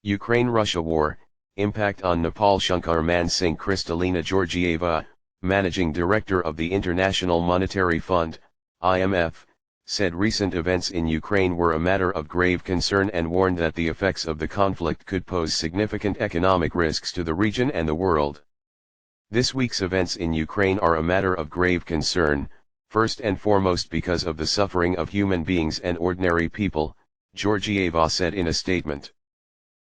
Ukraine-Russia war, impact on Nepal. Shanker Man Singh Kristalina Georgieva, managing director of the International Monetary Fund, IMF, said recent events in Ukraine were a matter of grave concern and warned that the effects of the conflict could pose significant economic risks to the region and the world. This week's events in Ukraine are a matter of grave concern, first and foremost because of the suffering of human beings and ordinary people, Georgieva said in a statement.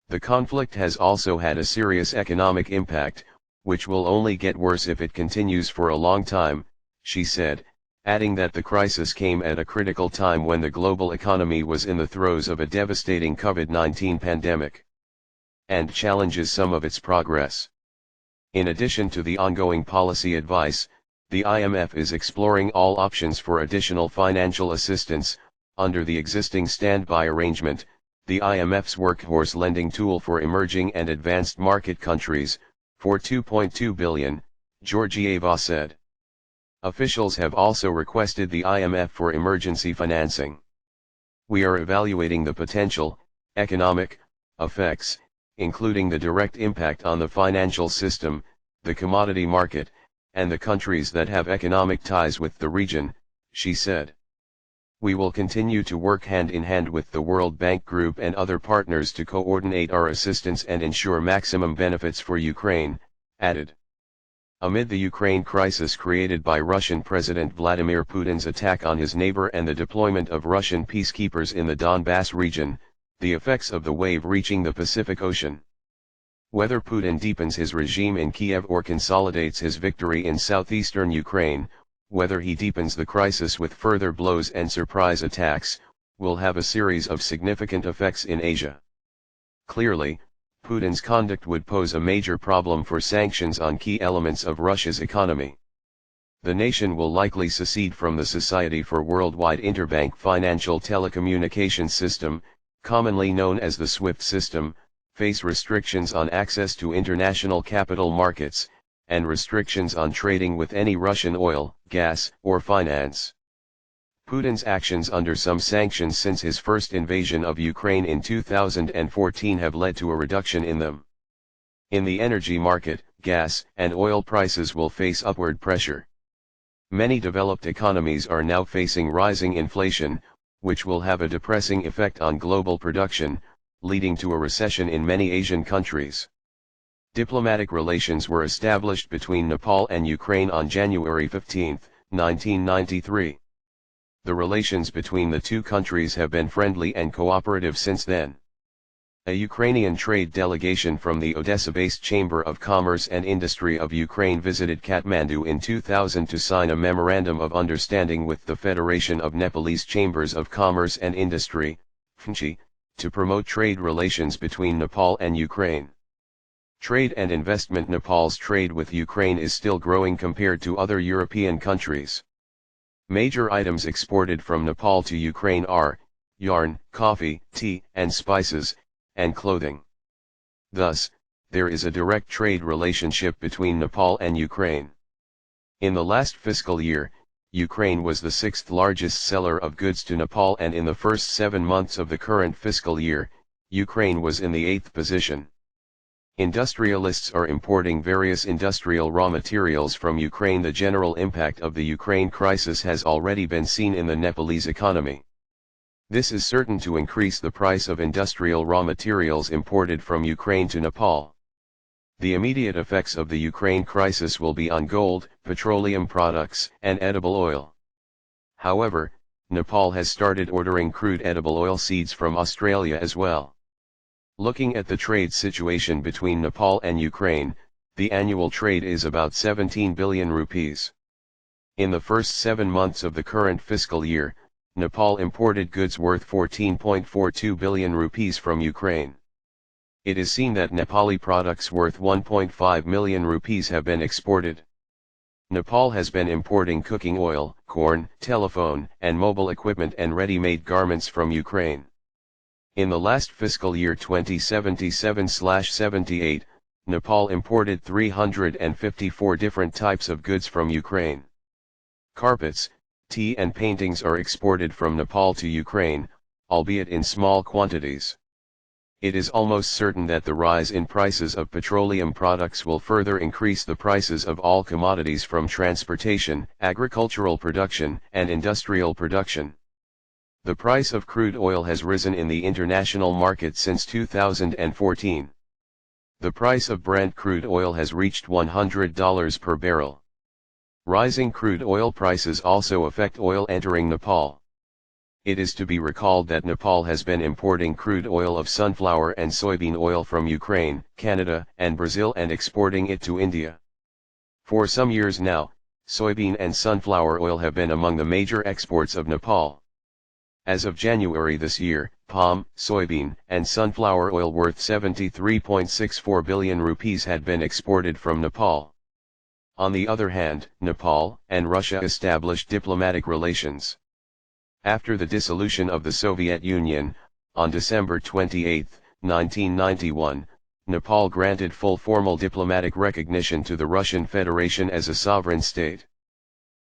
The conflict has also had a serious economic impact, which will only get worse if it continues for a long time, she said, adding that the crisis came at a critical time when the global economy was in the throes of a devastating COVID-19 pandemic and challenges some of its progress. In addition to the ongoing policy advice, the IMF is exploring all options for additional financial assistance, under the existing standby arrangement, the IMF's workhorse lending tool for emerging and advanced market countries, for $2.2 billion, Georgieva said. Officials have also requested the IMF for emergency financing. We are evaluating the potential economic effects, including the direct impact on the financial system, the commodity market, and the countries that have economic ties with the region, she said. We will continue to work hand in hand with the World Bank Group and other partners to coordinate our assistance and ensure maximum benefits for Ukraine, added. Amid the Ukraine crisis created by Russian President Vladimir Putin's attack on his neighbor and the deployment of Russian peacekeepers in the Donbass region, the effects of the wave reaching the Pacific Ocean. Whether Putin deepens his regime in Kiev or consolidates his victory in southeastern Ukraine, whether he deepens the crisis with further blows and surprise attacks, will have a series of significant effects in Asia. Clearly, Putin's conduct would pose a major problem for sanctions on key elements of Russia's economy. The nation will likely secede from the Society for Worldwide Interbank Financial Telecommunications System, commonly known as the SWIFT system, face restrictions on access to international capital markets, and restrictions on trading with any Russian oil, gas, or finance. Putin's actions under some sanctions since his first invasion of Ukraine in 2014 have led to a reduction in them. In the energy market, gas and oil prices will face upward pressure. Many developed economies are now facing rising inflation, which will have a depressing effect on global production, leading to a recession in many Asian countries. Diplomatic relations were established between Nepal and Ukraine on January 15, 1993. The relations between the two countries have been friendly and cooperative since then. A Ukrainian trade delegation from the Odessa-based Chamber of Commerce and Industry of Ukraine visited Kathmandu in 2000 to sign a Memorandum of Understanding with the Federation of Nepalese Chambers of Commerce and Industry, FNCI, to promote trade relations between Nepal and Ukraine. Trade and investment. Nepal's trade with Ukraine is still growing compared to other European countries. Major items exported from Nepal to Ukraine are yarn, coffee, tea, and spices, and clothing. Thus, there is a direct trade relationship between Nepal and Ukraine. In the last fiscal year, Ukraine was the sixth largest seller of goods to Nepal, and in the first 7 months of the current fiscal year, Ukraine was in the 8th position. Industrialists are importing various industrial raw materials from Ukraine. The general impact of the Ukraine crisis has already been seen in the Nepalese economy. This is certain to increase the price of industrial raw materials imported from Ukraine to Nepal. The immediate effects of the Ukraine crisis will be on gold, petroleum products, and edible oil. However, Nepal has started ordering crude edible oil seeds from Australia as well. Looking at the trade situation between Nepal and Ukraine, the annual trade is about 17 billion rupees. In the first 7 months of the current fiscal year, Nepal imported goods worth 14.42 billion rupees from Ukraine. It is seen that Nepali products worth 1.5 million rupees have been exported. Nepal has been importing cooking oil, corn, telephone, and mobile equipment and ready-made garments from Ukraine. In the last fiscal year 2077/78, Nepal imported 354 different types of goods from Ukraine. Carpets, tea and paintings are exported from Nepal to Ukraine, albeit in small quantities. It is almost certain that the rise in prices of petroleum products will further increase the prices of all commodities from transportation, agricultural production, and industrial production. The price of crude oil has risen in the international market since 2014. The price of Brent crude oil has reached $100 per barrel. Rising crude oil prices also affect oil entering Nepal. It is to be recalled that Nepal has been importing crude oil of sunflower and soybean oil from Ukraine, Canada, and Brazil and exporting it to India. For some years now, soybean and sunflower oil have been among the major exports of Nepal. As of January this year, palm, soybean, and sunflower oil worth 73.64 billion rupees had been exported from Nepal. On the other hand, Nepal and Russia established diplomatic relations. After the dissolution of the Soviet Union, on December 28, 1991, Nepal granted full formal diplomatic recognition to the Russian Federation as a sovereign state.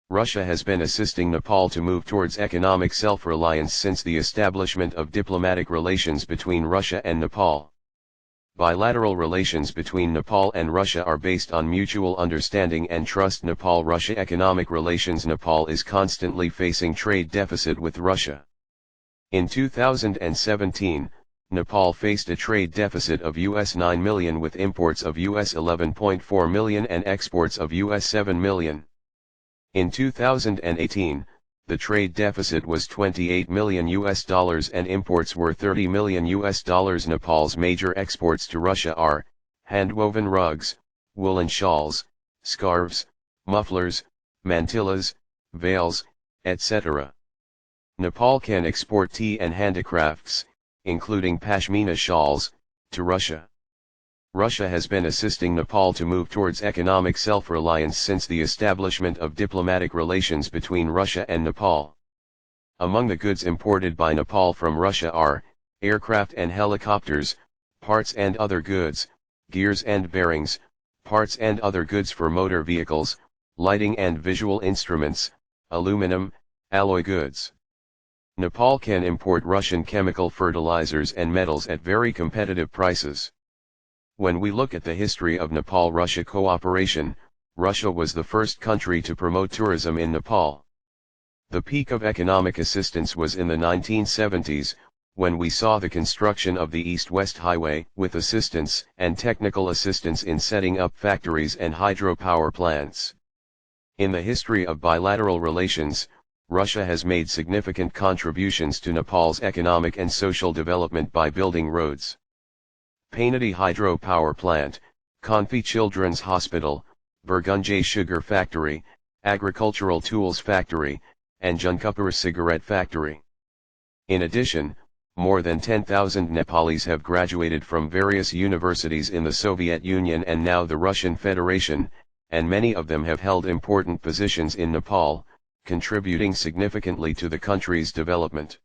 Russia has been assisting Nepal to move towards economic self-reliance since the establishment of diplomatic relations between Russia and Nepal. Bilateral relations between Nepal and Russia are based on mutual understanding and trust. Nepal-Russia economic relations. Nepal is constantly facing trade deficit with Russia. In 2017, Nepal faced a trade deficit of $9 million with imports of $11.4 million and exports of $7 million. In 2018, the trade deficit was $28 million and imports were $30 million. Nepal's major exports to Russia are handwoven rugs, woolen shawls, scarves, mufflers, mantillas, veils, etc. Nepal can export tea and handicrafts, including pashmina shawls, to Russia. Russia has been assisting Nepal to move towards economic self-reliance since the establishment of diplomatic relations between Russia and Nepal. Among the goods imported by Nepal from Russia are aircraft and helicopters, parts and other goods, gears and bearings, parts and other goods for motor vehicles, lighting and visual instruments, aluminum, alloy goods. Nepal can import Russian chemical fertilizers and metals at very competitive prices. When we look at the history of Nepal-Russia cooperation, Russia was the first country to promote tourism in Nepal. The peak of economic assistance was in the 1970s, when we saw the construction of the East-West Highway with assistance and technical assistance in setting up factories and hydropower plants. In the history of bilateral relations, Russia has made significant contributions to Nepal's economic and social development by building roads. Painati Hydro Power Plant, Kanfi Children's Hospital, Burgunjay Sugar Factory, Agricultural Tools Factory, and Junkupur Cigarette Factory. In addition, more than 10,000 Nepalis have graduated from various universities in the Soviet Union and now the Russian Federation, and many of them have held important positions in Nepal, contributing significantly to the country's development.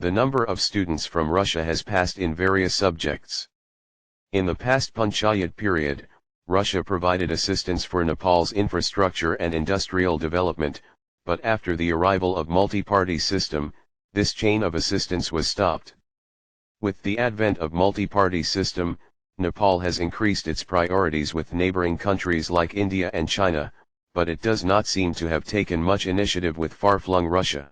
The number of students from Russia has passed in various subjects. In the past Panchayat period, Russia provided assistance for Nepal's infrastructure and industrial development, but after the arrival of multi-party system, this chain of assistance was stopped. With the advent of multi-party system, Nepal has increased its priorities with neighboring countries like India and China, but it does not seem to have taken much initiative with far-flung Russia.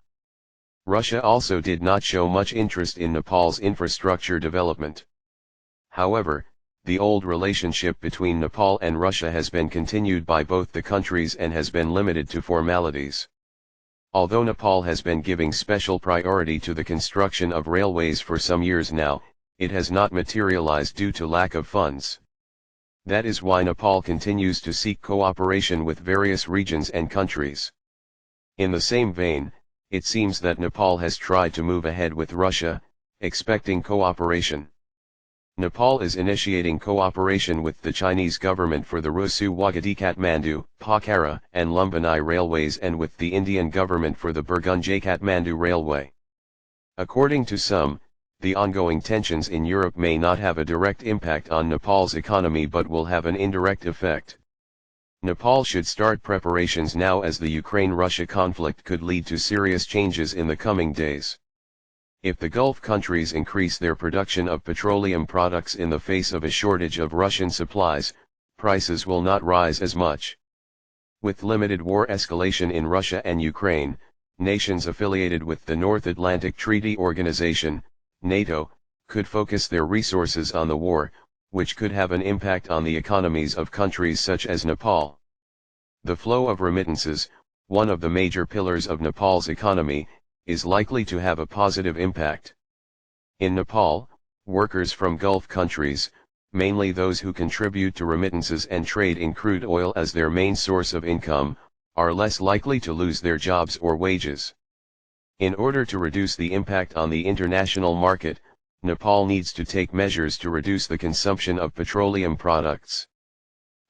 Russia also did not show much interest in Nepal's infrastructure development. However, the old relationship between Nepal and Russia has been continued by both the countries and has been limited to formalities. Although Nepal has been giving special priority to the construction of railways for some years now, it has not materialized due to lack of funds. That is why Nepal continues to seek cooperation with various regions and countries. In the same vein, it seems that Nepal has tried to move ahead with Russia, expecting cooperation. Nepal is initiating cooperation with the Chinese government for the Rusu-Wagadi-Kathmandu, Pokhara and Lumbini railways and with the Indian government for the Burgunjay-Kathmandu railway. According to some, the ongoing tensions in Europe may not have a direct impact on Nepal's economy but will have an indirect effect. Nepal should start preparations now as the Ukraine-Russia conflict could lead to serious changes in the coming days. If the Gulf countries increase their production of petroleum products in the face of a shortage of Russian supplies, prices will not rise as much. With limited war escalation in Russia and Ukraine, nations affiliated with the North Atlantic Treaty Organization, NATO, could focus their resources on the war, which could have an impact on the economies of countries such as Nepal. The flow of remittances, one of the major pillars of Nepal's economy, is likely to have a positive impact. In Nepal, workers from Gulf countries, mainly those who contribute to remittances and trade in crude oil as their main source of income, are less likely to lose their jobs or wages. In order to reduce the impact on the international market, Nepal needs to take measures to reduce the consumption of petroleum products.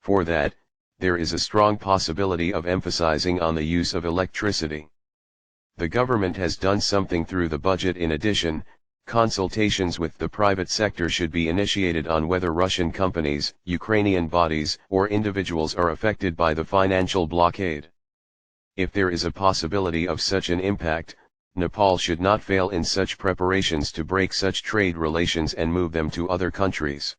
For that, there is a strong possibility of emphasizing on the use of electricity. The government has done something through the budget. In addition, consultations with the private sector should be initiated on whether Russian companies, Ukrainian bodies, or individuals are affected by the financial blockade. If there is a possibility of such an impact, Nepal should not fail in such preparations to break such trade relations and move them to other countries.